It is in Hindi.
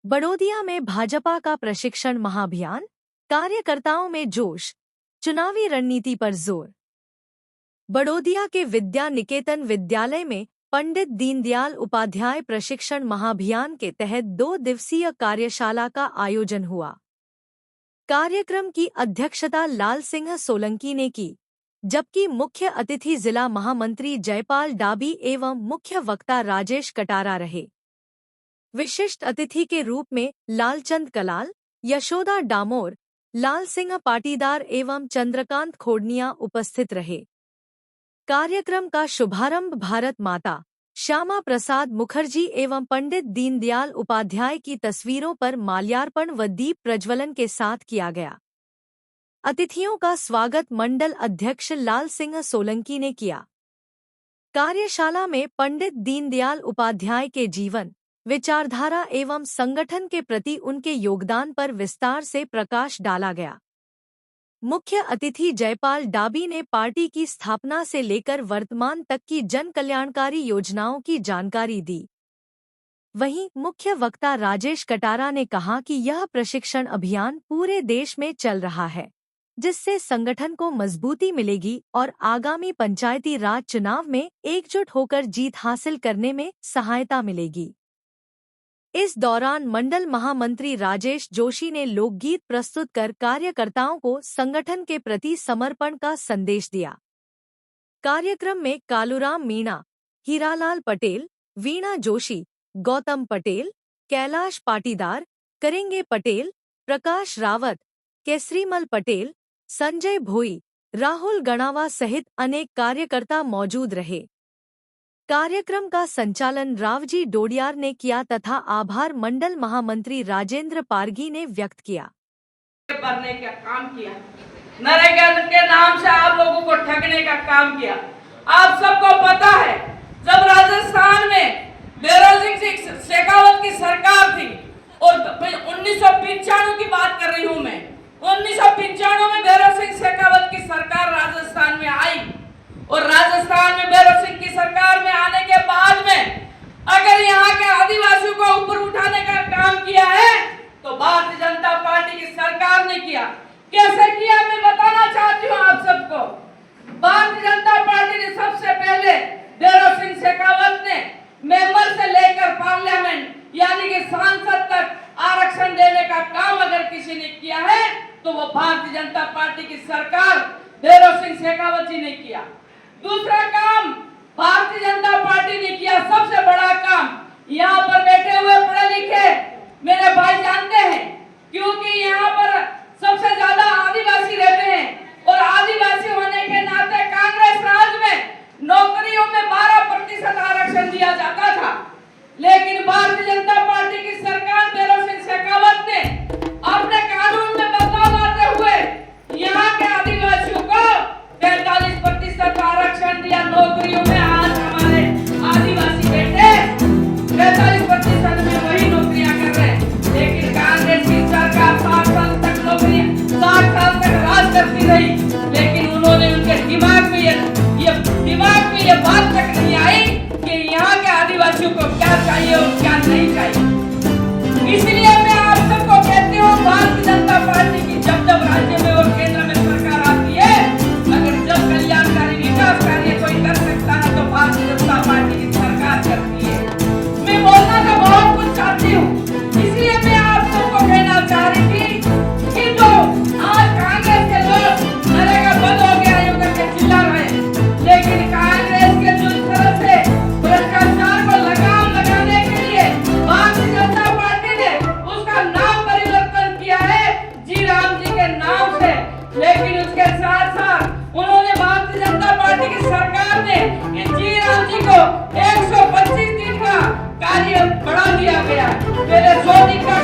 बड़ौदिया में भाजपा का प्रशिक्षण महाअभियान, कार्यकर्ताओं में जोश, चुनावी रणनीति पर जोर। बड़ौदिया के विद्या निकेतन विद्यालय में पंडित दीनदयाल उपाध्याय प्रशिक्षण महाअभियान के तहत 2 दिवसीय कार्यशाला का आयोजन हुआ। कार्यक्रम की अध्यक्षता लाल सिंह सोलंकी ने की, जबकि मुख्य अतिथि जिला महामंत्री जयपाल डाबी एवं मुख्य वक्ता राजेश कटारा रहे। विशिष्ट अतिथि के रूप में लालचंद कलाल, यशोदा डामोर, लाल सिंह पाटीदार एवं चंद्रकांत खोडनिया उपस्थित रहे। कार्यक्रम का शुभारंभ भारत माता श्यामा प्रसाद मुखर्जी एवं पंडित दीनदयाल उपाध्याय की तस्वीरों पर माल्यार्पण व दीप प्रज्वलन के साथ किया गया। अतिथियों का स्वागत मंडल अध्यक्ष लाल सिंह सोलंकी ने किया। कार्यशाला में पंडित दीनदयाल उपाध्याय के जीवन, विचारधारा एवं संगठन के प्रति उनके योगदान पर विस्तार से प्रकाश डाला गया। मुख्य अतिथि जयपाल डाबी ने पार्टी की स्थापना से लेकर वर्तमान तक की जन कल्याणकारी योजनाओं की जानकारी दी। वहीं मुख्य वक्ता राजेश कटारा ने कहा कि यह प्रशिक्षण अभियान पूरे देश में चल रहा है, जिससे संगठन को मजबूती मिलेगी और आगामी पंचायती राज चुनाव में एकजुट होकर जीत हासिल करने में सहायता मिलेगी। इस दौरान मंडल महामंत्री राजेश जोशी ने लोकगीत प्रस्तुत कर कार्यकर्ताओं को संगठन के प्रति समर्पण का संदेश दिया। कार्यक्रम में कालूराम मीणा, हीरालाल पटेल, वीणा जोशी, गौतम पटेल, कैलाश पाटीदार, करेंगे पटेल, प्रकाश रावत, केसरीमल पटेल, संजय भोई, राहुल गणावा सहित अनेक कार्यकर्ता मौजूद रहे। कार्यक्रम का संचालन रावजी डोडियार ने किया तथा आभार मंडल महामंत्री राजेंद्र पारगी ने व्यक्त किया। करने का काम किया, नरेगा के नाम से आप लोगों को ठगने का काम किया। आप सबको पता है, जब राजस्थान में भैरव सिंह शेखावत की सरकार थी और 1995 की बात कर रही हूँ मैं, 1995 में भैरव सिंह शेखावत की सरकार राजस्थान में आई और राजस्थान में भैरव सिंह की सरकार में आने के बाद में अगर यहाँ के आदिवासियों को ऊपर उठाने का काम किया है तो भारतीय जनता पार्टी की सरकार ने किया। कैसे किया मैं बताना चाहती हूँ आप सबको। भारतीय जनता पार्टी ने सबसे पहले भैरव सिंह शेखावत ने मेंबर से लेकर पार्लियामेंट यानी कि सांसद तक आरक्षण देने का काम अगर किसी ने किया है तो वो भारतीय जनता पार्टी की सरकार भैरव सिंह शेखावत जी ने किया। दूसरा काम भारतीय जनता पार्टी ने किया, सबसे बड़ा काम, यहाँ पर बैठे हुए पढ़े लिखे मेरे भाई जानते हैं, क्योंकि यहाँ पर सबसे ज्यादा आदिवासी रहते हैं और आदिवासी होने के नाते कांग्रेस राज में नौकरियों में 12% आरक्षण दिया जाता था, लेकिन भारतीय जनता पार्टी की सरकार भैरव सिंह शेखावत ने अपने कानून में बदलाव लाते हुए यहाँ के आदिवासियों को 45% आरक्षण दिया। नौकरियों में आज हमारे आदिवासी बेटे 45% में वही नौकरियां कर रहे हैं, लेकिन कांग्रेस की सरकार 60 साल तक नौकरियां 60 साल तक राज करती रही, लेकिन उन्होंने उनके दिमाग में ये बात तक नहीं आई कि यहाँ के आदिवासियों को क्या चाहिए और क्या नहीं चाहिए। इसलिए मैं आप सबको कहती हूँ, भारतीय जनता पार्टी की जब राज्य में और केंद्र में सरकार आती है, अगर जब कल्याणकारी विकास कार्य कोई कर सकता है तो भारतीय जनता पार्टी की सरकार करती है। मैं बोलना तो बहुत कुछ चाहती हूँ, इसलिए मैं आप सबको कहना चाह रही थी कि जो आज कांग्रेस के लोग नरेगा बंद हो गया यूं करके चिल्ला रहे, लेकिन कांग्रेस के जो तरफ से भ्रष्टाचार को लगाम लगाने के लिए भारतीय जनता पार्टी ने उसका नाम परिवर्तन किया है जी राम जी के नाम से, लेकिन उसके साथ साथ उन्होंने भारतीय जनता पार्टी की सरकार ने जी राम जी को 125 दिन का कार्य बढ़ा दिया गया। पहले 100 दिन का